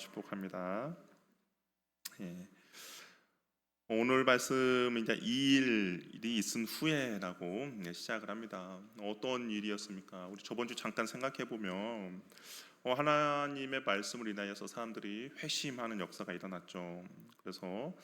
축복합니다. 예. 오늘 말씀 이제 이 일이 있은 후에라고 시작을 합니다. 어떤 일이었습니까? 우리 저번 주 잠깐 생각해 보면 하나님의 말씀을 인하여서 사람들이 회심하는 역사가 일어났죠. 그래서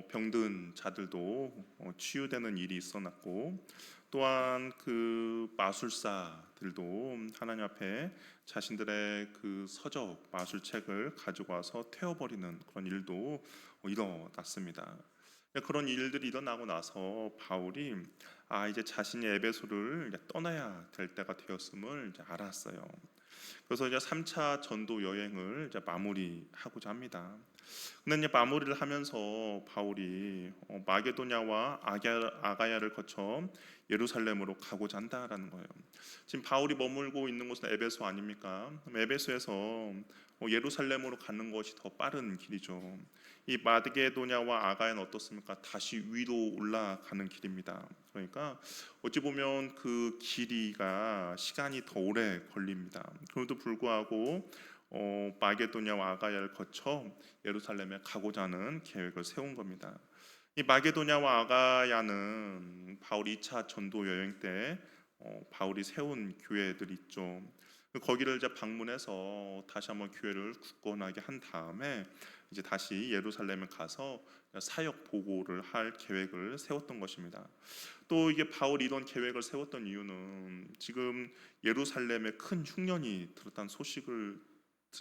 병든 자들도 치유되는 일이 있었고, 또한 그 마술사들도 하나님 앞에 자신들의 그 서적 마술책을 가지고 와서 태워버리는 그런 일도 일어났습니다. 그런 일들이 일어나고 나서 바울이 이제 자신이 에베소를 이제 떠나야 될 때가 되었음을 이제 알았어요. 그래서 이제 3차 전도 여행을 이제 마무리하고자 합니다. 근데 이제 마무리를 하면서 바울이 마게도냐와 아가야를 거쳐 예루살렘으로 가고자 한다라는 거예요. 지금 바울이 머물고 있는 곳은 에베소 아닙니까? 에베소에서 예루살렘으로 가는 것이 더 빠른 길이죠. 이 마게도냐와 아가야는 어떻습니까? 다시 위로 올라가는 길입니다. 그러니까 어찌 보면 그 길이가 시간이 더 오래 걸립니다. 그럼에도 불구하고 마게도냐와 아가야를 거쳐 예루살렘에 가고자 하는 계획을 세운 겁니다. 이 마게도냐와 아가야는 바울 2차 전도 여행 때 바울이 세운 교회들 있죠. 거기를 이제 방문해서 다시 한번 교회를 굳건하게 한 다음에 이제 다시 예루살렘에 가서 사역 보고를 할 계획을 세웠던 것입니다. 또 이게 바울이 이런 계획을 세웠던 이유는 지금 예루살렘에 큰 흉년이 들었다는 소식을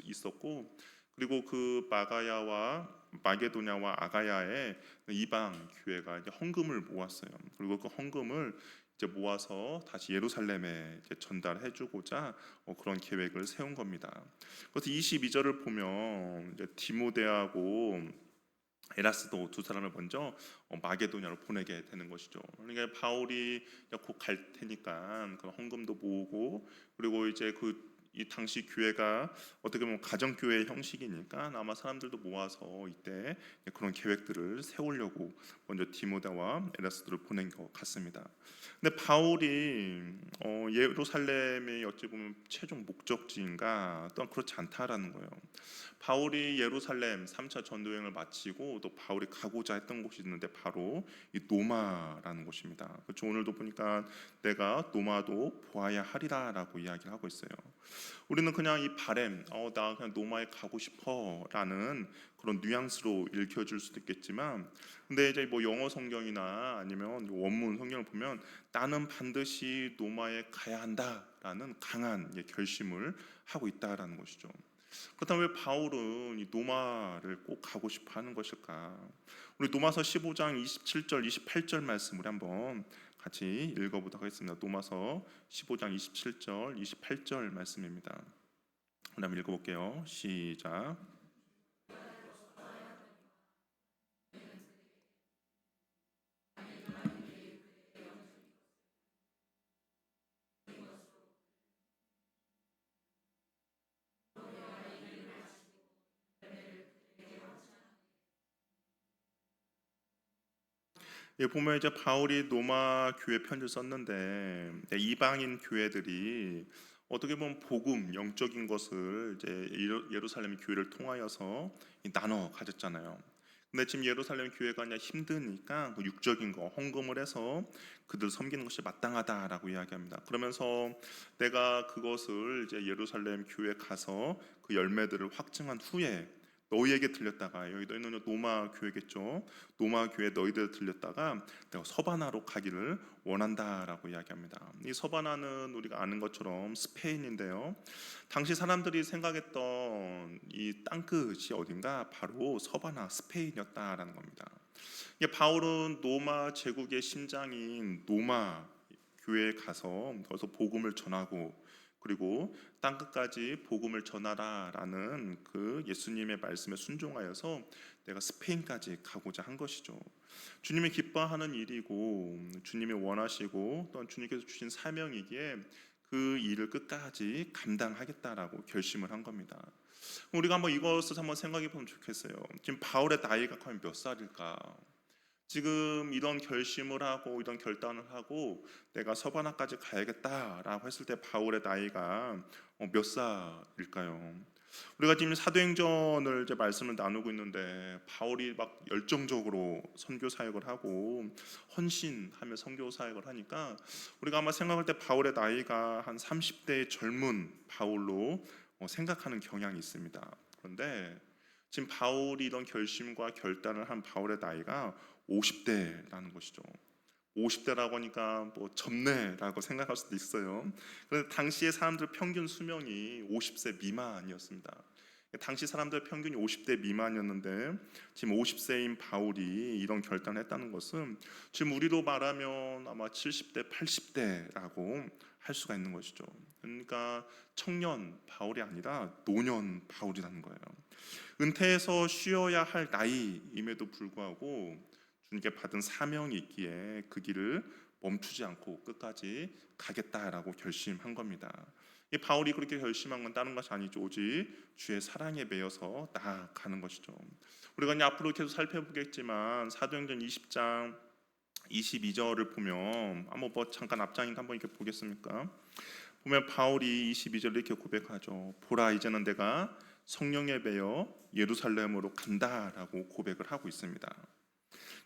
있었고, 그리고 그 마가야와 마게도냐와 아가야의 이방 교회가 이제 헌금을 모았어요. 그리고 그 헌금을 이제 모아서 다시 예루살렘에 이제 전달해주고자 그런 계획을 세운 겁니다. 그래서 22절을 보면 이제 디모데하고 에라스도 두 사람을 먼저 마게도냐로 보내게 되는 것이죠. 그러니까 바울이 곧 갈 테니까 그 헌금도 모으고, 그리고 이제 이 당시 교회가 어떻게 보면 가정 교회 형식이니까 아마 사람들도 모아서 이때 그런 계획들을 세우려고 먼저 디모데와 에라스도를 보낸 것 같습니다. 근데 바울이 예루살렘이 어찌 보면 최종 목적지인가 또한 그렇지 않다라는 거예요. 바울이 예루살렘 3차 전도여행을 마치고 또 바울이 가고자 했던 곳이 있는데 바로 이 노마라는 곳입니다. 그렇죠. 오늘도 보니까 내가 노마도 보아야 하리라라고 이야기를 하고 있어요. 우리는 그냥 이 바램, 나 그냥 노마에 가고 싶어라는 그런 뉘앙스로 읽혀줄 수도 있겠지만, 근데 이제 뭐 영어 성경이나 아니면 원문 성경을 보면 나는 반드시 노마에 가야 한다라는 강한 결심을 하고 있다라는 것이죠. 그렇다면 왜 바울은 이 노마를 꼭 가고 싶어 하는 것일까? 우리 노마서 15장 27절, 28절 말씀을 한번 같이 읽어보도록 하겠습니다. 노마서 15장 27절, 28절 말씀입니다. 한번 읽어볼게요. 시작. 예, 보면 이제 바울이 로마 교회 편지를 썼는데 이방인 교회들이 어떻게 보면 복음 영적인 것을 이제 예루살렘 교회를 통하여서 나눠 가졌잖아요. 근데 지금 예루살렘 교회가 그냥 힘드니까 그 육적인 거 헌금을 해서 그들 섬기는 것이 마땅하다라고 이야기합니다. 그러면서 내가 그것을 이제 예루살렘 교회 가서 그 열매들을 확증한 후에 너희에게 들렸다가, 여기 너희는 노마 교회겠죠. 노마 교회 너희들 들렸다가 내가 서바나로 가기를 원한다라고 이야기합니다. 이 서바나는 우리가 아는 것처럼 스페인인데요. 당시 사람들이 생각했던 이 땅끝이 어딘가 바로 서바나 스페인이었다라는 겁니다. 이게 바울은 노마 제국의 심장인 노마 교회에 가서 거기서 복음을 전하고, 그리고 땅끝까지 복음을 전하라라는 그 예수님의 말씀에 순종하여서 내가 스페인까지 가고자 한 것이죠. 주님이 기뻐하는 일이고 주님이 원하시고 또 주님께서 주신 사명이기에 그 일을 끝까지 감당하겠다라고 결심을 한 겁니다. 우리가 한번 이것을 한번 생각해 보면 좋겠어요. 지금 바울의 나이가 과연 몇 살일까? 지금 이런 결심을 하고 이런 결단을 하고 내가 서바나까지 가야겠다라고 했을 때 바울의 나이가 몇 살일까요? 우리가 지금 사도행전을 이제 말씀을 나누고 있는데 바울이 막 열정적으로 선교 사역을 하고 헌신하며 선교 사역을 하니까 우리가 아마 생각할 때 바울의 나이가 한 30대의 젊은 바울로 생각하는 경향이 있습니다. 그런데 지금 바울이 이런 결심과 결단을 한 바울의 나이가 50대라는 것이죠. 50대라고 하니까 뭐 젊네라고 생각할 수도 있어요. 그런데 당시의 사람들 평균 수명이 50세 미만이었습니다. 당시 사람들 평균이 50대 미만이었는데 지금 50세인 바울이 이런 결단을 했다는 것은 지금 우리로 말하면 아마 70대, 80대라고 할 수가 있는 것이죠. 그러니까 청년 바울이 아니라 노년 바울이라는 거예요. 은퇴해서 쉬어야 할 나이임에도 불구하고 주님께 받은 사명이 있기에 그 길을 멈추지 않고 끝까지 가겠다라고 결심한 겁니다. 이 바울이 그렇게 결심한 건 다른 것이 아니죠. 오직 주의 사랑에 매여서 나아가는 것이죠. 우리가 이제 앞으로 계속 살펴보겠지만 사도행전 20장 22절을 보면 한번 뭐 잠깐 앞장인가 한번 이렇게 보겠습니까? 보면 바울이 22절 이렇게 고백하죠. 보라 이제는 내가 성령에 매여 예루살렘으로 간다라고 고백을 하고 있습니다.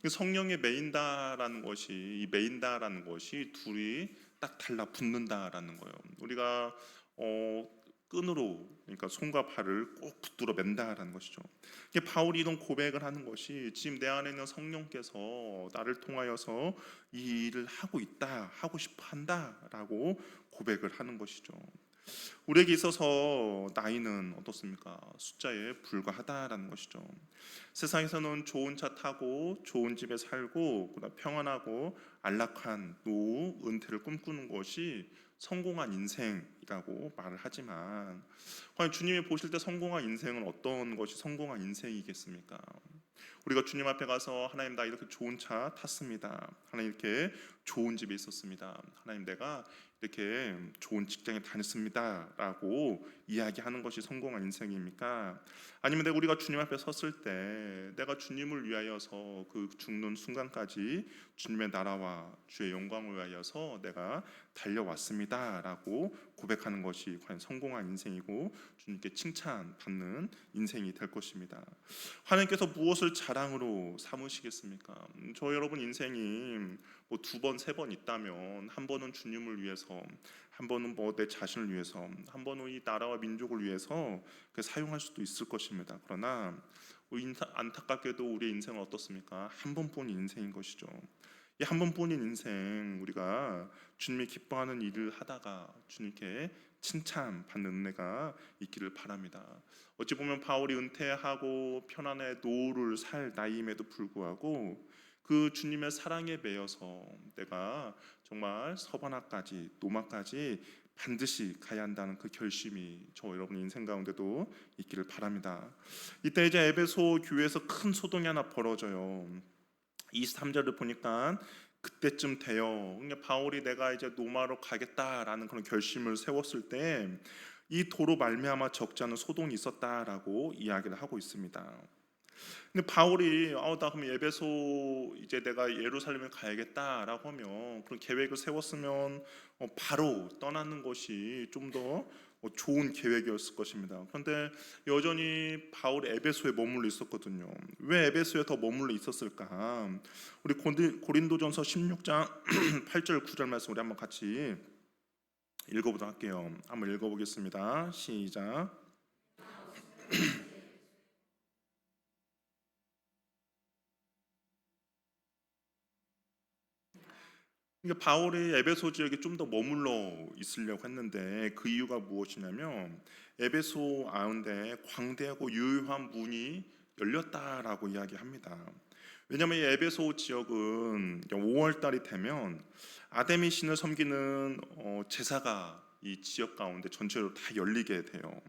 성령에 매인다라는 것이 이 매인다라는 것이 둘이 딱 달라붙는다라는 거예요. 우리가 끈으로 그러니까 손과 발을 꼭 붙들어 맨다라는 것이죠. 이게 바울이 이런 고백을 하는 것이 지금 내 안에 있는 성령께서 나를 통하여서 이 일을 하고 있다, 하고 싶어 한다라고 고백을 하는 것이죠. 우리에게 있어서 나이는 어떻습니까? 숫자에 불과하다라는 것이죠. 세상에서는 좋은 차 타고 좋은 집에 살고 평안하고 안락한 노후, 은퇴를 꿈꾸는 것이 성공한 인생이라고 말을 하지만 과연 주님이 보실 때 성공한 인생은 어떤 것이 성공한 인생이겠습니까? 우리가 주님 앞에 가서 하나님 나 이렇게 좋은 차 탔습니다. 하나님 이렇게 좋은 집에 있었습니다. 하나님 내가 이렇게 좋은 직장에 다녔습니다 라고 이야기하는 것이 성공한 인생입니까? 아니면 우리가 주님 앞에 섰을 때 내가 주님을 위하여서 그 죽는 순간까지 주님의 나라와 주의 영광을 위하여서 내가 달려왔습니다 라고 고백하는 것이 과연 성공한 인생이고 주님께 칭찬받는 인생이 될 것입니다. 하나님께서 무엇을 자랑으로 삼으시겠습니까? 저 여러분 인생이 뭐 2번, 3번 있다면 한 번은 주님을 위해서, 한 번은 뭐 내 자신을 위해서, 한 번은 이 나라와 민족을 위해서 사용할 수도 있을 것입니다. 그러나 안타깝게도 우리의 인생은 어떻습니까? 한 번뿐인 인생인 것이죠. 이 한 번뿐인 인생 우리가 주님이 기뻐하는 일을 하다가 주님께 칭찬받는 은혜가 있기를 바랍니다. 어찌 보면 바울이 은퇴하고 편안의 노후를 살 나이임에도 불구하고 그 주님의 사랑에 매여서 내가 정말 서바나까지 노마까지 반드시 가야 한다는 그 결심이 저 여러분 인생 가운데도 있기를 바랍니다. 이때 이제 에베소 교회에서 큰 소동이 하나 벌어져요. 23절을 보니까 그때쯤 돼요. 그러니까 바울이 내가 이제 로마로 가겠다라는 그런 결심을 세웠을 때 이 도로 말미암아 적지 않은 소동이 있었다라고 이야기를 하고 있습니다. 근데 바울이 나 그럼 에베소 이제 내가 예루살렘에 가야겠다라고 하면 그런 계획을 세웠으면 바로 떠나는 것이 좀 더 좋은 계획이었을 것입니다. 그런데 여전히 바울이 에베소에 머물러 있었거든요. 왜 에베소에 더 머물러 있었을까? 우리 고린도전서 16장 8절 9절 말씀 우리 한번 같이 읽어보도록 할게요. 한번 읽어보겠습니다. 시작. 그러니까 바울이 에베소 지역에 좀 더 머물러 있으려고 했는데 그 이유가 무엇이냐면 에베소 가운데 광대하고 유효한 문이 열렸다라고 이야기합니다. 왜냐하면 이 에베소 지역은 5월 달이 되면 아데미 신을 섬기는 제사가 이 지역 가운데 전체로 다 열리게 돼요.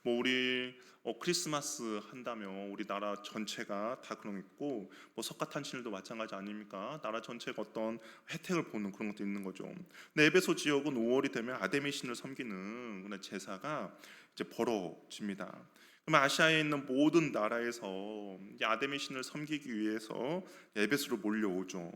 뭐 우리 크리스마스 한다면 우리나라 전체가 다 그런 게 있고 뭐 석가탄신일도 마찬가지 아닙니까? 나라 전체가 어떤 혜택을 보는 그런 것도 있는 거죠. 근데 에베소 지역은 5월이 되면 아데미 신을 섬기는 그런 제사가 이제 벌어집니다. 그러면 아시아에 있는 모든 나라에서 이 아데미 신을 섬기기 위해서 에베소로 몰려오죠.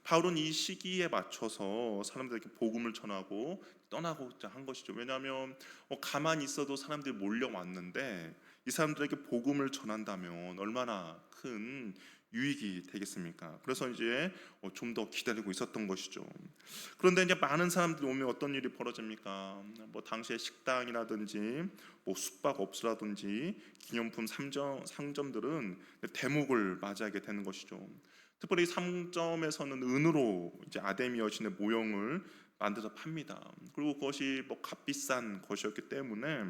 바울은 이 시기에 맞춰서 사람들에게 복음을 전하고 떠나고자 한 것이죠. 왜냐하면 가만히 있어도 사람들이 몰려왔는데 이 사람들에게 복음을 전한다면 얼마나 큰 유익이 되겠습니까? 그래서 이제 좀 더 기다리고 있었던 것이죠. 그런데 이제 많은 사람들이 오면 어떤 일이 벌어집니까? 뭐 당시에 식당이라든지 뭐 숙박업소라든지 기념품 상점들은 대목을 맞이하게 되는 것이죠. 특별히 상점에서는 은으로 이제 아데미 여신의 모형을 만들어서 팝니다. 그리고 그것이 뭐 값비싼 것이었기 때문에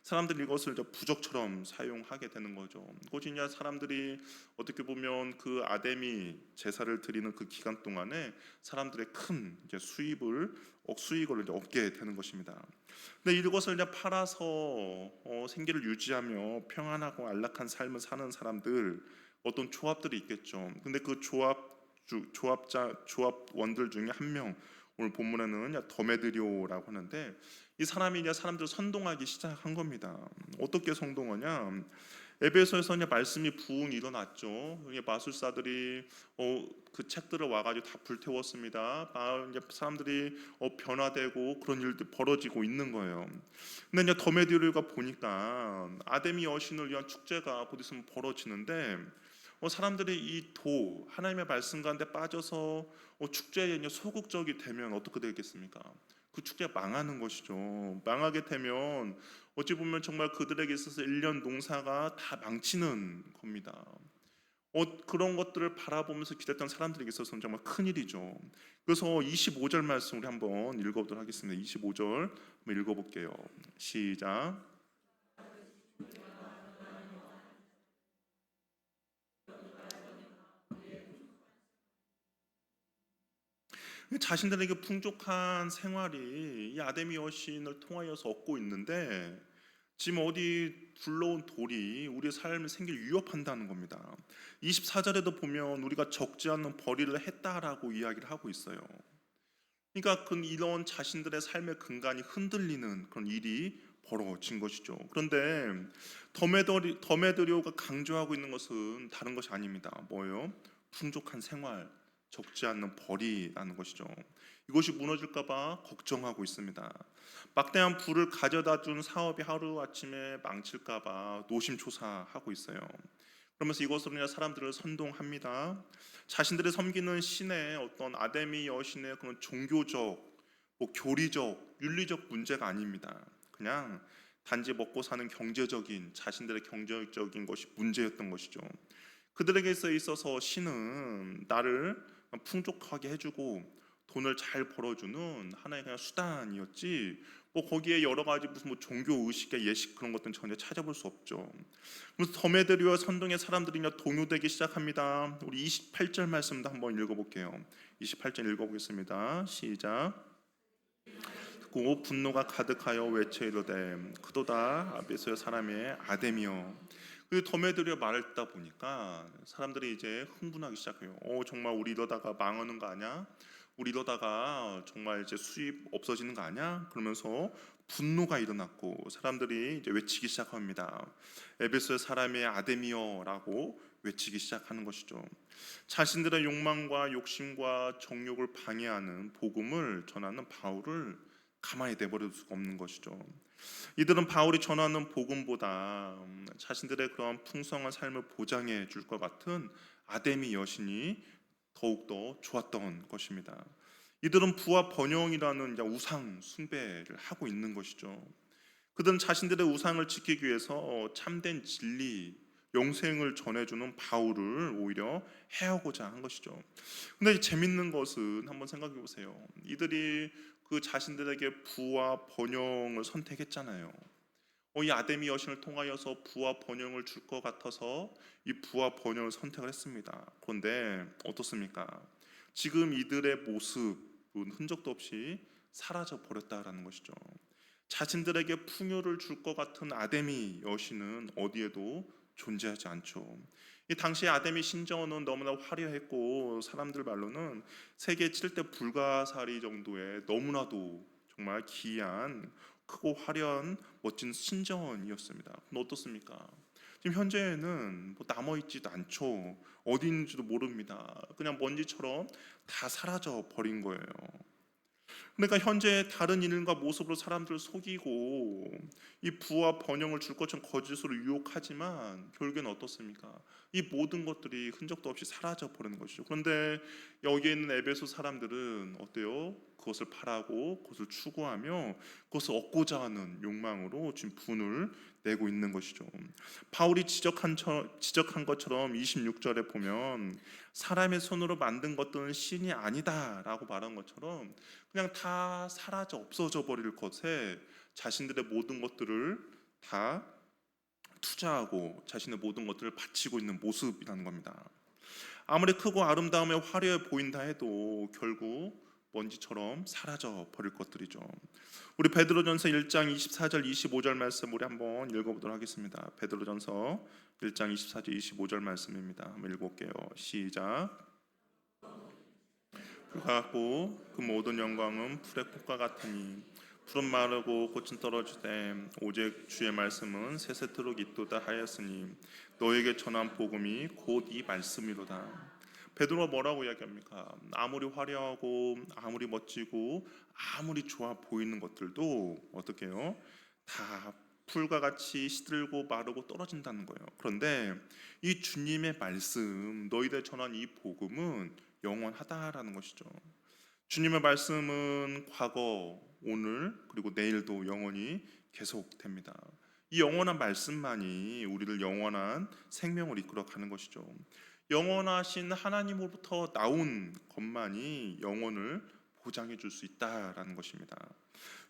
사람들이 이것을 이제 부적처럼 사용하게 되는 거죠. 그것이 이제 사람들이 어떻게 보면 그 아데미 제사를 드리는 그 기간 동안에 사람들의 큰 이제 수익을 이제 얻게 되는 것입니다. 근데 이것을 이제 팔아서 생계를 유지하며 평안하고 안락한 삶을 사는 사람들 어떤 조합들이 있겠죠. 근데 그 조합원들 중에 한 명, 오늘 본문에는 더메드리오라고 하는데 이 사람이 이제 사람들을 선동하기 시작한 겁니다. 어떻게 선동하냐? 에베소에서 이제 말씀이 부흥 일어났죠. 이게 마술사들이 그 책들을 와가지고 다 불태웠습니다. 이제 사람들이 변화되고 그런 일들 벌어지고 있는 거예요. 근데 이제 더메드리오가 보니까 아데미 여신을 위한 축제가 곧 있으면 벌어지는데 사람들이 이 하나님의 말씀 가운데 빠져서 축제에 이제 소극적이 되면 어떻게 되겠습니까? 그 축제가 망하는 것이죠. 망하게 되면 어찌 보면 정말 그들에게 있어서 1년 농사가 다 망치는 겁니다. 그런 것들을 바라보면서 기다렸던 사람들에게 있어서는 정말 큰일이죠. 그래서 25절 말씀 우리 한번 읽어보도록 하겠습니다. 25절 한번 읽어볼게요. 시작. 자신들에게 풍족한 생활이 이 아데미 여신을 통하여서 얻고 있는데 지금 어디 굴러온 돌이 우리의 삶을 생길 위협한다는 겁니다. 24절에도 보면 우리가 적지 않은 벌이를 했다라고 이야기를 하고 있어요. 그러니까 이런 자신들의 삶의 근간이 흔들리는 그런 일이 벌어진 것이죠. 그런데 더메드리오가 강조하고 있는 것은 다른 것이 아닙니다. 뭐예요? 풍족한 생활, 적지 않는 벌이라는 것이죠. 이것이 무너질까봐 걱정하고 있습니다. 막대한 부를 가져다 준 사업이 하루아침에 망칠까봐 노심초사하고 있어요. 그러면서 이것으로 그냥 사람들을 선동합니다. 자신들이 섬기는 신의 어떤 아데미 여신의 그런 종교적, 교리적, 윤리적 문제가 아닙니다. 그냥 단지 먹고 사는 자신들의 경제적인 것이 문제였던 것이죠. 그들에게 있어서 신은 나를 풍족하게 해주고 돈을 잘 벌어주는 하나의 그냥 수단이었지 거기에 여러 가지 무슨 종교 의식의 예식 그런 것들은 전혀 찾아볼 수 없죠. 그래서 더메드리와 선동의 사람들이 동요되기 시작합니다. 우리 28절 말씀도 한번 읽어볼게요. 28절 읽어보겠습니다. 시작. 듣고 분노가 가득하여 외쳐 이르되 그도다 에베소의 사람의 아데미여. 그 더메드리와 말을 듣다 보니까 사람들이 이제 흥분하기 시작해요. 정말 우리 이러다가 망하는 거 아니야? 우리 이러다가 정말 이제 수입 없어지는 거 아니야? 그러면서 분노가 일어났고 사람들이 이제 외치기 시작합니다. 에베소의 사람의 아데미어라고 외치기 시작하는 것이죠. 자신들의 욕망과 욕심과 정욕을 방해하는 복음을 전하는 바울을 가만히 내버릴 수가 없는 것이죠. 이들은 바울이 전하는 복음보다 자신들의 그런 풍성한 삶을 보장해 줄 것 같은 아데미 여신이 더욱더 좋았던 것입니다. 이들은 부와 번영이라는 우상 숭배를 하고 있는 것이죠. 그들은 자신들의 우상을 지키기 위해서 참된 진리, 영생을 전해주는 바울을 오히려 해하고자 한 것이죠. 근데 재밌는 것은 한번 생각해 보세요. 이들이 그 자신들에게 부와 번영을 선택했잖아요. 이 아데미 여신을 통하여서 부와 번영을 줄 것 같아서 이 부와 번영을 선택을 했습니다. 그런데 어떻습니까? 지금 이들의 모습은 흔적도 없이 사라져 버렸다라는 것이죠. 자신들에게 풍요를 줄 것 같은 아데미 여신은 어디에도 존재하지 않죠. 이 당시 아데미 신전은 너무나 화려했고 사람들 말로는 세계 7대 불가사리 정도의 너무나도 정말 기이한 크고 화려한 멋진 신전이었습니다. 근데 어떻습니까? 지금 현재는 뭐 남아있지도 않죠. 어디 있는지도 모릅니다. 그냥 먼지처럼 다 사라져 버린 거예요. 그러니까 현재 다른 이름과 모습으로 사람들을 속이고 이 부와 번영을 줄 것처럼 거짓으로 유혹하지만 결국에는 어떻습니까? 이 모든 것들이 흔적도 없이 사라져 버리는 것이죠. 그런데 여기에 있는 에베소 사람들은 어때요? 그것을 바라고 그것을 추구하며 그것을 얻고자 하는 욕망으로 지금 분을 내고 있는 것이죠. 바울이 지적한 것처럼 26절에 보면 사람의 손으로 만든 것들은 신이 아니다라고 말한 것처럼 그냥 다 사라져 없어져 버릴 것에 자신들의 모든 것들을 다 투자하고 자신의 모든 것들을 바치고 있는 모습이라는 겁니다. 아무리 크고 아름다우며 화려해 보인다 해도 결국 먼지처럼 사라져 버릴 것들이죠. 우리 베드로전서 1장 24절 25절 말씀 우리 한번 읽어보도록 하겠습니다. 베드로전서 1장 24절 25절 말씀입니다. 한번 읽어볼게요. 시작. 불과 같고 그 모든 영광은 불의 꽃과 같으니 풀은 마르고 꽃은 떨어지되 오직 주의 말씀은 세세토록 있도다 하였으니 너에게 전한 복음이 곧 이 말씀이로다. 베드로가 뭐라고 이야기합니까? 아무리 화려하고 아무리 멋지고 아무리 좋아 보이는 것들도 어떻게 해요? 다 풀과 같이 시들고 마르고 떨어진다는 거예요. 그런데 이 주님의 말씀, 너희들 전한 이 복음은 영원하다라는 것이죠. 주님의 말씀은 과거, 오늘, 그리고 내일도 영원히 계속됩니다. 이 영원한 말씀만이 우리를 영원한 생명을 이끌어 가는 것이죠. 영원하신 하나님으로부터 나온 것만이 영혼을 보장해 줄 수 있다라는 것입니다.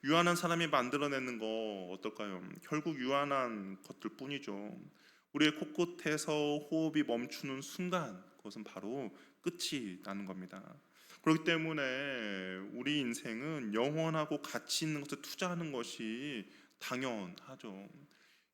유한한 사람이 만들어내는 거 어떨까요? 결국 유한한 것들 뿐이죠. 우리의 코끝에서 호흡이 멈추는 순간 그것은 바로 끝이 나는 겁니다. 그렇기 때문에 우리 인생은 영원하고 가치 있는 것에 투자하는 것이 당연하죠.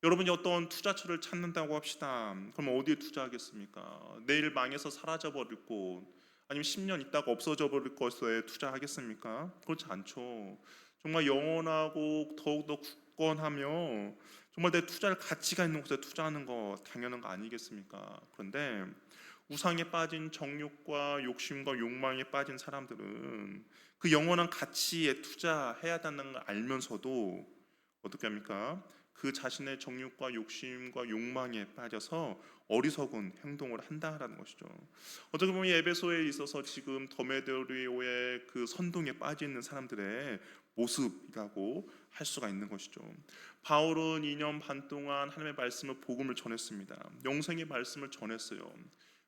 여러분이 어떤 투자처를 찾는다고 합시다. 그럼 어디에 투자하겠습니까? 내일 망해서 사라져 버릴 곳, 아니면 10년 있다가 없어져 버릴 것에 투자하겠습니까? 그렇지 않죠. 정말 영원하고 더욱더 굳건하며 정말 내 투자할 가치가 있는 곳에 투자하는 거 당연한 거 아니겠습니까? 그런데 우상에 빠진 정욕과 욕심과 욕망에 빠진 사람들은 그 영원한 가치에 투자해야 한다는 걸 알면서도 어떻게 합니까? 그 자신의 정욕과 욕심과 욕망에 빠져서 어리석은 행동을 한다라는 것이죠. 어떻게 보면 에베소에 있어서 지금 더메데리오의 그 선동에 빠져 있는 사람들의 모습이라고 할 수가 있는 것이죠. 바울은 2년 반 동안 하나님의 말씀을 복음을 전했습니다. 영생의 말씀을 전했어요.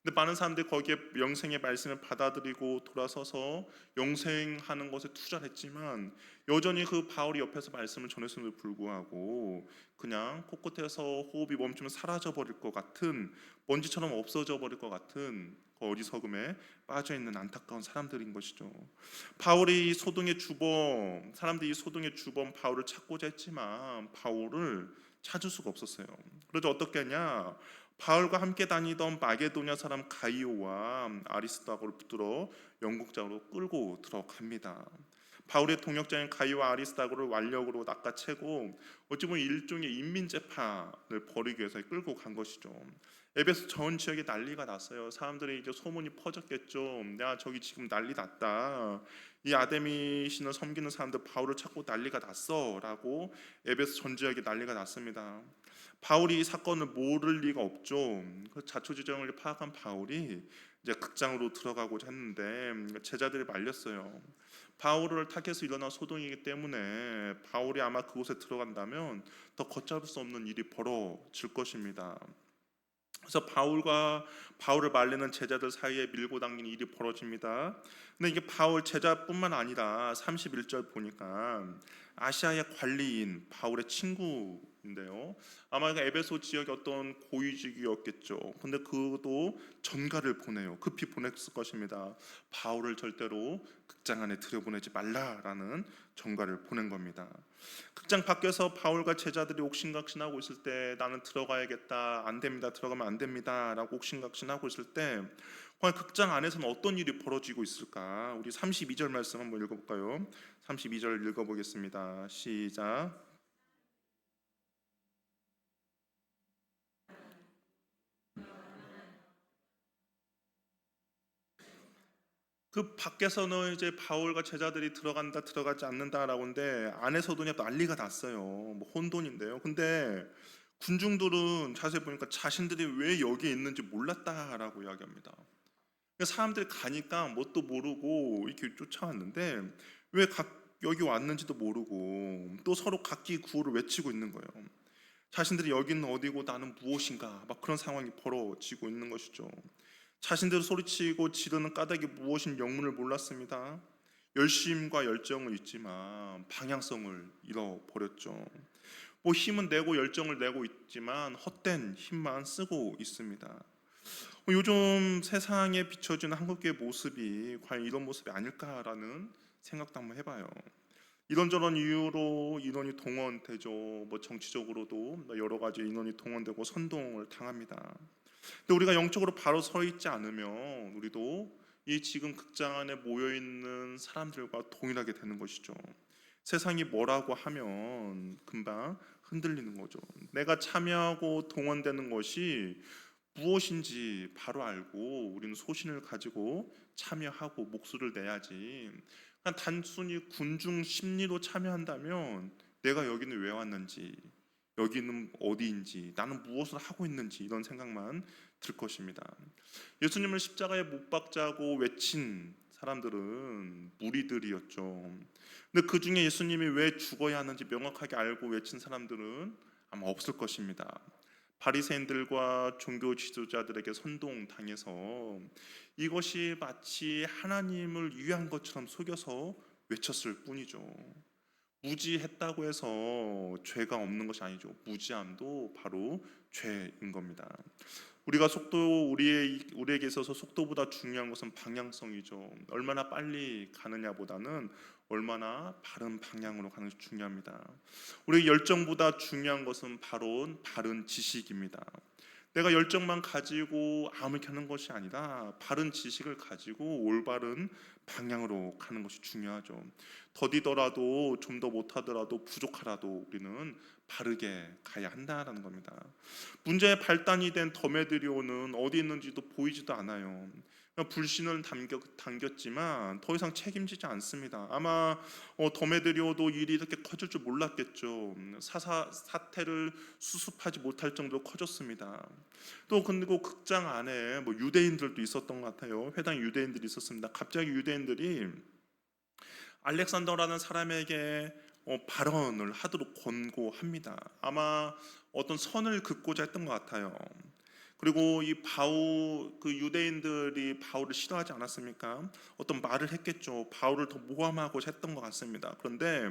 근데 많은 사람들이 거기에 영생의 말씀을 받아들이고 돌아서서 영생하는 것에 투자를 했지만 여전히 그 바울이 옆에서 말씀을 전했음에도 불구하고 그냥 코끝에서 호흡이 멈추면 사라져 버릴 것 같은 먼지처럼 없어져 버릴 것 같은 그 어리석음에 빠져 있는 안타까운 사람들인 것이죠. 바울이 이 소동의 주범, 사람들이 이 소동의 주범 바울을 찾고자 했지만 바울을 찾을 수가 없었어요. 그래서 어떻게 하냐? 바울과 함께 다니던 마게도냐 사람 가이오와 아리스다고를 붙들어 영국장으로 끌고 들어갑니다. 바울의 동역자인 가이오와 아리스다고를 완력으로 낚아채고 어찌 보면 일종의 인민재판을 벌이기 위해서 끌고 간 것이죠. 에베소 전 지역에 난리가 났어요. 사람들이 이제 소문이 퍼졌겠죠. 야, 저기 지금 난리 났다. 이 아데미 신을 섬기는 사람들 바울을 찾고 난리가 났어라고 에베소 전 지역에 난리가 났습니다. 바울이 이 사건을 모를 리가 없죠. 그 자초지종을 파악한 바울이 이제 극장으로 들어가고자 했는데 제자들이 말렸어요. 바울을 타겟에서 일어난 소동이기 때문에 바울이 아마 그곳에 들어간다면 더 걷잡을 수 없는 일이 벌어질 것입니다. 그래서 바울을 말리는 제자들 사이에 밀고 당기는 일이 벌어집니다. 근데 이게 바울 제자뿐만 아니라 31절 보니까 아시아의 관리인 바울의 친구인데요. 아마 에베소 지역의 어떤 고위직이었겠죠. 근데 그도 전가를 보내요. 급히 보냈을 것입니다. 바울을 절대로 극장 안에 들여보내지 말라라는 전가를 보낸 겁니다. 극장 밖에서 바울과 제자들이 옥신각신하고 있을 때 나는 들어가야겠다, 안 됩니다, 들어가면 안 됩니다 라고 옥신각신하고 있을 때 과연 극장 안에서는 어떤 일이 벌어지고 있을까? 우리 32절 말씀 한번 읽어볼까요? 32절 읽어보겠습니다. 시작. 그 밖에서는 이제 바울과 제자들이 들어간다 들어가지 않는다라고 하는데 안에서도 그냥 난리가 났어요. 뭐 혼돈인데요. 근데 군중들은 자세히 보니까 자신들이 왜 여기에 있는지 몰랐다라고 이야기합니다. 그러니까 사람들이 가니까 뭣도 모르고 이렇게 쫓아왔는데 왜 여기 왔는지도 모르고 또 서로 각기 구호를 외치고 있는 거예요. 자신들이 여기는 어디고 나는 무엇인가 막 그런 상황이 벌어지고 있는 것이죠. 자신들을 소리치고 지르는 까닭이 무엇인 영문을 몰랐습니다. 열심과 열정은 있지만 방향성을 잃어버렸죠. 뭐 힘은 내고 열정을 내고 있지만 헛된 힘만 쓰고 있습니다. 요즘 세상에 비춰지는 한국교회 모습이 과연 이런 모습이 아닐까라는 생각도 한번 해봐요. 이런저런 이유로 인원이 동원되죠. 뭐 정치적으로도 여러 가지 인원이 동원되고 선동을 당합니다. 근데 우리가 영적으로 바로 서 있지 않으면 우리도 이 지금 극장 안에 모여 있는 사람들과 동일하게 되는 것이죠. 세상이 뭐라고 하면 금방 흔들리는 거죠. 내가 참여하고 동원되는 것이 무엇인지 바로 알고 우리는 소신을 가지고 참여하고 목소리를 내야지. 그냥 단순히 군중 심리로 참여한다면 내가 여기는 왜 왔는지, 여기는 어디인지, 나는 무엇을 하고 있는지 이런 생각만 들 것입니다. 예수님을 십자가에 못 박자고 외친 사람들은 무리들이었죠. 근데 그 중에 예수님이 왜 죽어야 하는지 명확하게 알고 외친 사람들은 아마 없을 것입니다. 바리새인들과 종교 지도자들에게 선동당해서 이것이 마치 하나님을 위한 것처럼 속여서 외쳤을 뿐이죠. 무지했다고 해서 죄가 없는 것이 아니죠. 무지함도 바로 죄인 겁니다. 우리에게 있어서 속도보다 중요한 것은 방향성이죠. 얼마나 빨리 가느냐보다는 얼마나 바른 방향으로 가는 것이 중요합니다. 우리의 열정보다 중요한 것은 바로 바른 지식입니다. 내가 열정만 가지고 아무렇게 하는 것이 아니라 바른 지식을 가지고 올바른 방향으로 가는 것이 중요하죠. 더디더라도 좀 더 못하더라도 부족하라도 우리는 바르게 가야 한다라는 겁니다. 문제의 발단이 된 더메드리오는 어디 있는지도 보이지도 않아요. 불신을 당겼지만 더 이상 책임지지 않습니다. 아마 더메드리오도 일이 이렇게 커질 줄 몰랐겠죠. 사태를 수습하지 못할 정도로 커졌습니다. 또 그리고 극장 안에 뭐 유대인들도 있었던 것 같아요. 회당 유대인들이 있었습니다. 갑자기 유대인들이 알렉산더라는 사람에게 발언을 하도록 권고합니다. 아마 어떤 선을 긋고자 했던 것 같아요. 그리고 그 유대인들이 바울을 싫어하지 않았습니까? 어떤 말을 했겠죠. 바울을 더 모함하고자 했던 것 같습니다. 그런데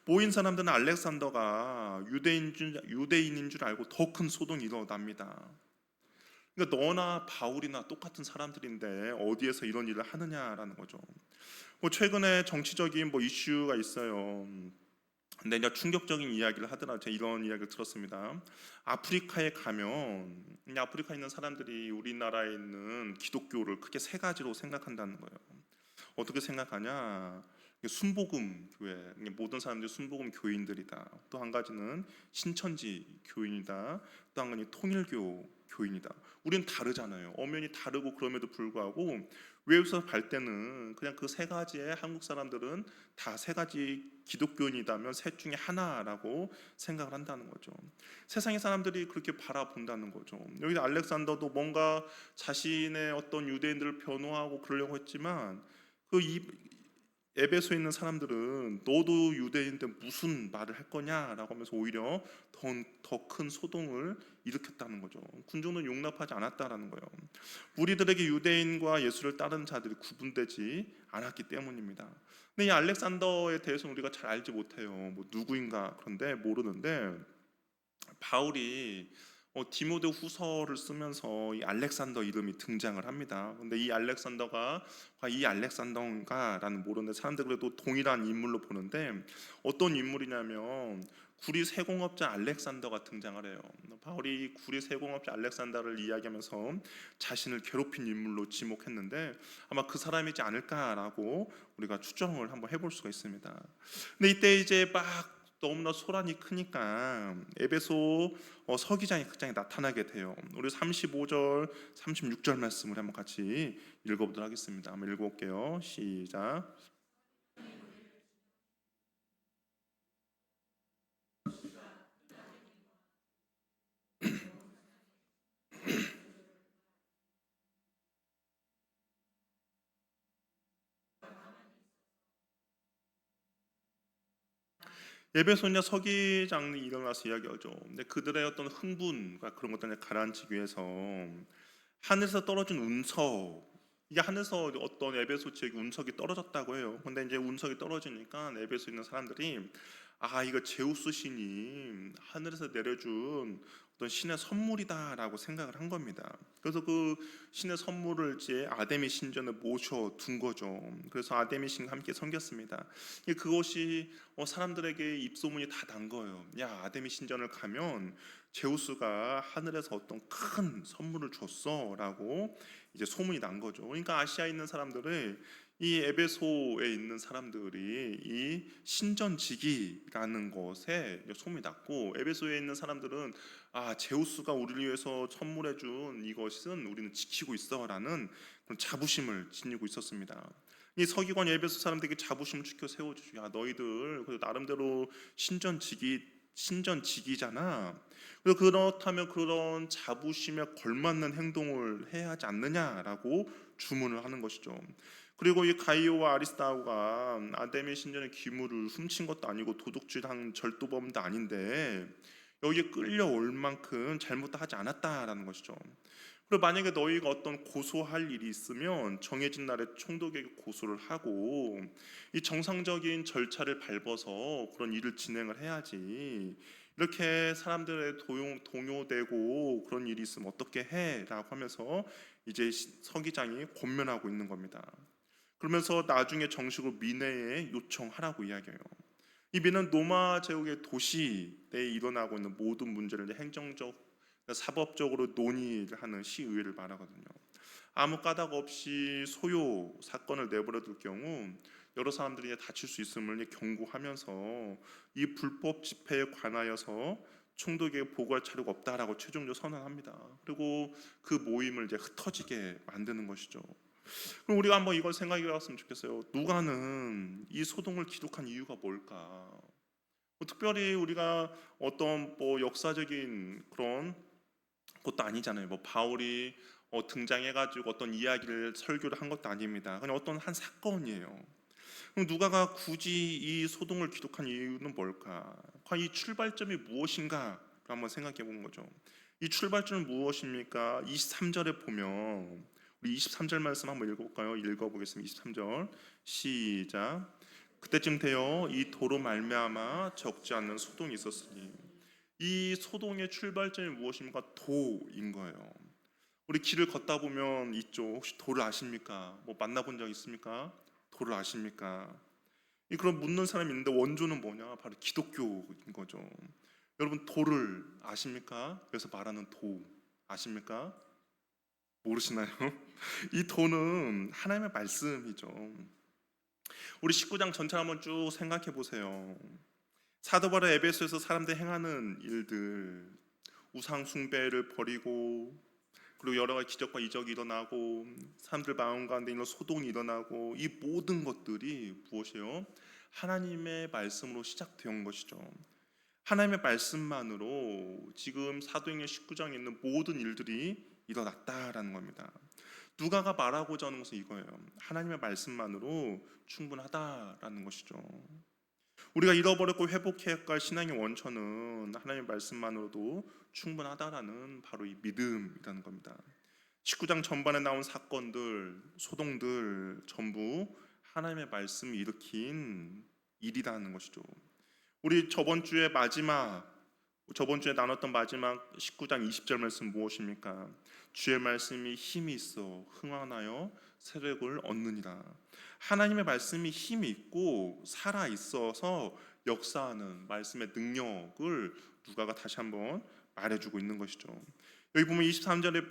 모인 사람들은 알렉산더가 유대인인 줄 알고 더 큰 소동이 일어납니다. 그러니까 너나 바울이나 똑같은 사람들인데 어디에서 이런 일을 하느냐라는 거죠. 뭐 최근에 정치적인 뭐 이슈가 있어요. 근데 이제 충격적인 이야기를 하더라. 제가 이런 이야기를 들었습니다. 아프리카에 가면 아프리카에 있는 사람들이 우리나라에 있는 기독교를 크게 세 가지로 생각한다는 거예요. 어떻게 생각하냐? 순복음 교회, 모든 사람들이 순복음 교인들이다. 또 한 가지는 신천지 교인이다. 또 한 가지는 통일교 교인이다. 우리는 다르잖아요. 엄연히 다르고 그럼에도 불구하고 외부에서 볼 때는 그냥 그 세 가지의 한국 사람들은 다 세 가지 기독교인이다면 셋 중에 하나라고 생각을 한다는 거죠. 세상의 사람들이 그렇게 바라본다는 거죠. 여기 알렉산더도 뭔가 자신의 어떤 유대인들을 변호하고 그러려고 했지만 에베소에 있는 사람들은 너도 유대인인데 무슨 말을 할 거냐라고 하면서 오히려 더 큰 소동을 일으켰다는 거죠. 군중은 용납하지 않았다라는 거예요. 무리들에게 유대인과 예수를 따르는 자들이 구분되지 않았기 때문입니다. 근데 이 알렉산더에 대해서는 우리가 잘 알지 못해요. 뭐 누구인가 그런데 모르는데 바울이 디모데 후서를 쓰면서 이 알렉산더 이름이 등장을 합니다. 근데 이 알렉산더가 이 알렉산더인가라는 모르는데 사람들 그래도 동일한 인물로 보는데 어떤 인물이냐면 구리 세공업자 알렉산더가 등장을 해요. 바울이 구리 세공업자 알렉산더를 이야기하면서 자신을 괴롭힌 인물로 지목했는데 아마 그 사람이지 않을까라고 우리가 추정을 한번 해볼 수가 있습니다. 근데 이때 이제 막 너무나 소란이 크니까 에베소 서기장이 그 장에 나타나게 돼요. 우리 35절, 36절 말씀을 한번 같이 읽어보도록 하겠습니다. 한번 읽어볼게요. 시작. 에베소냐 서기장이 일어나서 이야기하죠. 근데 그들의 어떤 흥분과 그런 것들을 가라앉히기 위해서 하늘에서 떨어진 운석, 이게 하늘에서 어떤 에베소 지역에 운석이 떨어졌다고 해요. 근데 이제 운석이 떨어지니까 에베소에 있는 사람들이 이거 제우스 신이 하늘에서 내려준 어떤 신의 선물이다라고 생각을 한 겁니다. 그래서 그 신의 선물을 이제 아데미 신전에 모셔둔 거죠. 그래서 아데미 신과 함께 섬겼습니다. 그것이 사람들에게 입소문이 다 난 거예요. 야, 아데미 신전을 가면 제우스가 하늘에서 어떤 큰 선물을 줬어라고 이제 소문이 난 거죠. 그러니까 아시아에 있는 사람들은 이 에베소에 있는 사람들이 이 신전지기라는 것에 소문이 났고, 에베소에 있는 사람들은 제우스가 우리를 위해서 선물해 준 이것은 우리는 지키고 있어라는 그런 자부심을 지니고 있었습니다. 이 서기관 에베소 사람들에게 자부심을 지켜 세워주죠. 야, 너희들 그래도 나름대로 신전지기잖아. 그래서 그렇다면 그런 자부심에 걸맞는 행동을 해야 하지 않느냐라고 주문을 하는 것이죠. 그리고 이 가이오와 아리스다고가 아데미 신전의 기물을 훔친 것도 아니고 도둑질한 절도범도 아닌데 여기에 끌려올 만큼 잘못도 하지 않았다라는 것이죠. 그리고 만약에 너희가 어떤 고소할 일이 있으면 정해진 날에 총독에게 고소를 하고 이 정상적인 절차를 밟아서 그런 일을 진행을 해야지, 이렇게 사람들의 동요되고 그런 일이 있으면 어떻게 해? 라고 하면서 이제 서기장이 권면하고 있는 겁니다. 그러면서 나중에 정식으로 민회에 요청하라고 이야기해요. 이 민은 로마 제국의 도시에 일어나고 있는 모든 문제를 행정적, 사법적으로 논의를 하는 시의회를 말하거든요. 아무 까닭 없이 소요 사건을 내버려둘 경우 여러 사람들이 다칠 수 있음을 경고하면서 이 불법 집회에 관하여서 총독에게 보고할 자료가 없다라고 최종적으로 선언합니다. 그리고 그 모임을 이제 흩어지게 만드는 것이죠. 그럼 우리가 한번 이걸 생각해 봤으면 좋겠어요. 누가는 이 소동을 기록한 이유가 뭘까? 특별히 우리가 어떤 역사적인 그런 것도 아니잖아요. 바울이 등장해가지고 어떤 이야기를 설교를 한 것도 아닙니다. 그냥 어떤 한 사건이에요. 그럼 누가가 굳이 이 소동을 기록한 이유는 뭘까? 과연 이 출발점이 무엇인가? 한번 생각해 본 거죠. 이 출발점은 무엇입니까? 23절에 보면, 우리 23절 말씀 한번 읽어볼까요? 읽어보겠습니다. 23절 시작. 그때쯤 되어 이 도로 말미암아 적지 않는 소동이 있었으니, 이 소동의 출발점이 무엇입니까? 도인 거예요. 우리 길을 걷다 보면 있죠. 혹시 도를 아십니까? 만나본 적 있습니까? 도를 아십니까? 그런 묻는 사람이 있는데 원조는 뭐냐? 바로 기독교인 거죠. 여러분, 도를 아십니까? 여기서 말하는 도 아십니까? 모르시나요? 이 도는 하나님의 말씀이죠. 우리 19장 전체를 한번 쭉 생각해 보세요. 사도 바울 에베소에서 사람들이 행하는 일들, 우상 숭배를 버리고, 그리고 여러 가지 기적과 이적이 일어나고, 사람들 마음 가운데 있는 소동이 일어나고, 이 모든 것들이 무엇이에요? 하나님의 말씀으로 시작되온 것이죠. 하나님의 말씀만으로 지금 사도행전 19장에 있는 모든 일들이 일어났다라는 겁니다. 누가가 말하고자 하는 것은 이거예요. 하나님의 말씀만으로 충분하다라는 것이죠. 우리가 잃어버렸고 회복해야 할 신앙의 원천은 하나님의 말씀만으로도 충분하다라는 바로 이 믿음이라는 겁니다. 19장 전반에 나온 사건들, 소동들 전부 하나님의 말씀이 일으킨 일이라는 것이죠. 우리 저번 주에 나눴던 마지막 19장 20절 말씀 무엇입니까? 주의 말씀이 힘이 있어 흥하나여 세력을 얻느니라. 하나님의 말씀이 힘이 있고 살아 있어서 역사하는 말씀의 능력을 누가가 다시 한번 말해주고 있는 것이죠. 여기 보면 23절에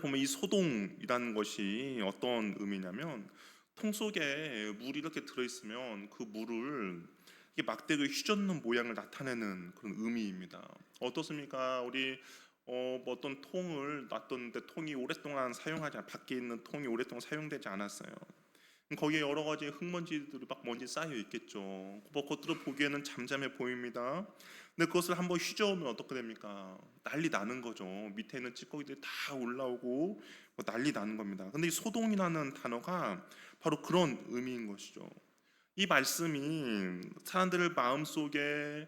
보면 이 소동이라는 것이 어떤 의미냐면, 통 속에 물이 이렇게 들어있으면 그 물을 이게 막대기를 휘젓는 모양을 나타내는 그런 의미입니다. 어떻습니까? 우리 뭐 어떤 통을 놨던데 통이 오랫동안 사용하지 밖에 있는 통이 오랫동안 사용되지 않았어요. 거기에 여러 가지 흙먼지들이 막 먼지 쌓여 있겠죠. 뭐 겉으로 보기에는 잠잠해 보입니다. 근데 그것을 한번 휘저으면 어떻게 됩니까? 난리 나는 거죠. 밑에 있는 찌꺼기들이 다 올라오고 뭐 난리 나는 겁니다. 근데 이 소동이라는 단어가 바로 그런 의미인 것이죠. 이 말씀이 사람들의 마음속에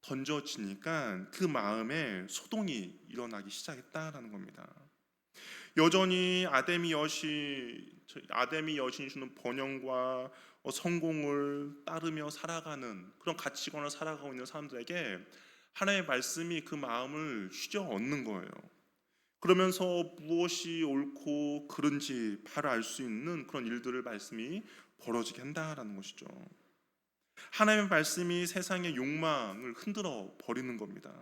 던져지니까 그 마음에 소동이 일어나기 시작했다라는 겁니다. 여전히 아담이 여신이 주는 번영과 성공을 따르며 살아가는 그런 가치관을 살아가고 있는 사람들에게 하나님의 말씀이 그 마음을 휘저어 얻는 거예요. 그러면서 무엇이 옳고 그른지 바로 알 수 있는 그런 일들을 말씀이 벌어지게 한다라는 것이죠. 하나님의 말씀이 세상의 욕망을 흔들어 버리는 겁니다.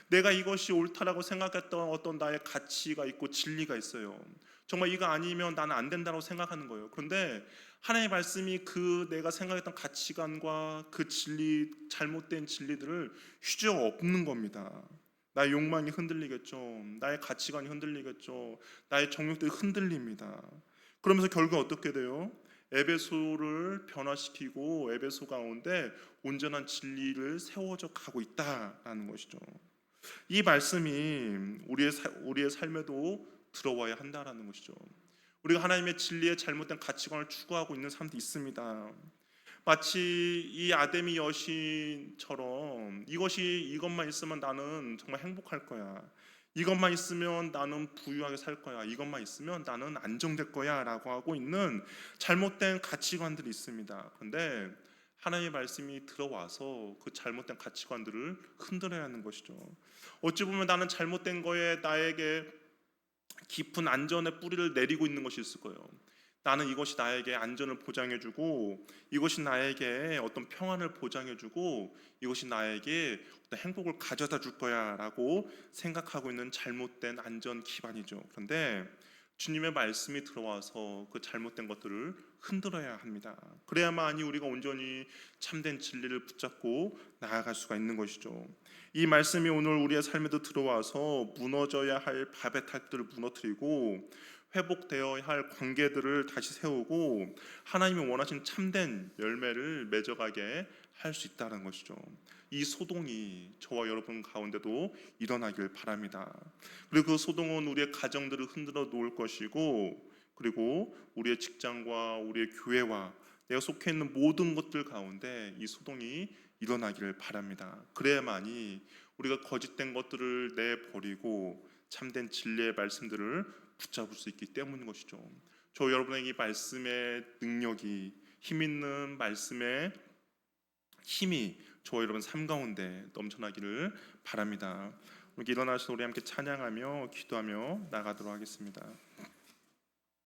내가 이것이 옳다라고 생각했던 어떤 나의 가치가 있고 진리가 있어요. 정말 이거 아니면 나는 안 된다고 생각하는 거예요. 그런데 하나님의 말씀이 그 내가 생각했던 가치관과 그 진리, 잘못된 진리들을 휘저어 엎는 겁니다. 나의 욕망이 흔들리겠죠. 나의 가치관이 흔들리겠죠. 나의 정욕들이 흔들립니다. 그러면서 결국 어떻게 돼요? 에베소를 변화시키고 에베소 가운데 온전한 진리를 세워져 가고 있다라는 것이죠. 이 말씀이 우리의 삶에도 들어와야 한다라는 것이죠. 우리가 하나님의 진리의 잘못된 가치관을 추구하고 있는 사람도 있습니다. 마치 이 아담이 여신처럼 이것만 있으면 나는 정말 행복할 거야. 이것만 있으면 나는 부유하게 살 거야. 이것만 있으면 나는 안정될 거야라고 하고 있는 잘못된 가치관들이 있습니다. 그런데 하나님의 말씀이 들어와서 그 잘못된 가치관들을 흔들어야 하는 것이죠. 어찌 보면 나는 잘못된 거에 나에게 깊은 안전의 뿌리를 내리고 있는 것이 있을 거예요. 나는 이것이 나에게 안전을 보장해주고 이것이 나에게 어떤 평안을 보장해주고 이것이 나에게 어떤 행복을 가져다 줄 거야 라고 생각하고 있는 잘못된 안전 기반이죠. 그런데 주님의 말씀이 들어와서 그 잘못된 것들을 흔들어야 합니다. 그래야만이 우리가 온전히 참된 진리를 붙잡고 나아갈 수가 있는 것이죠. 이 말씀이 오늘 우리의 삶에도 들어와서 무너져야 할 밥의 탑들을 무너뜨리고 회복되어야 할 관계들을 다시 세우고 하나님이 원하신 참된 열매를 맺어가게 할 수 있다는 것이죠. 이 소동이 저와 여러분 가운데도 일어나길 바랍니다. 그리고 그 소동은 우리의 가정들을 흔들어 놓을 것이고 그리고 우리의 직장과 우리의 교회와 내가 속해 있는 모든 것들 가운데 이 소동이 일어나기를 바랍니다. 그래야만이 우리가 거짓된 것들을 내버리고 참된 진리의 말씀들을 붙잡을 수 있기 때문인 것이죠. 저 여러분에게 이 말씀의 능력이 힘 있는 말씀의 힘이 저와 여러분 삶 가운데 넘쳐나기를 바랍니다. 우리 일어나서 우리 함께 찬양하며 기도하며 나가도록 하겠습니다.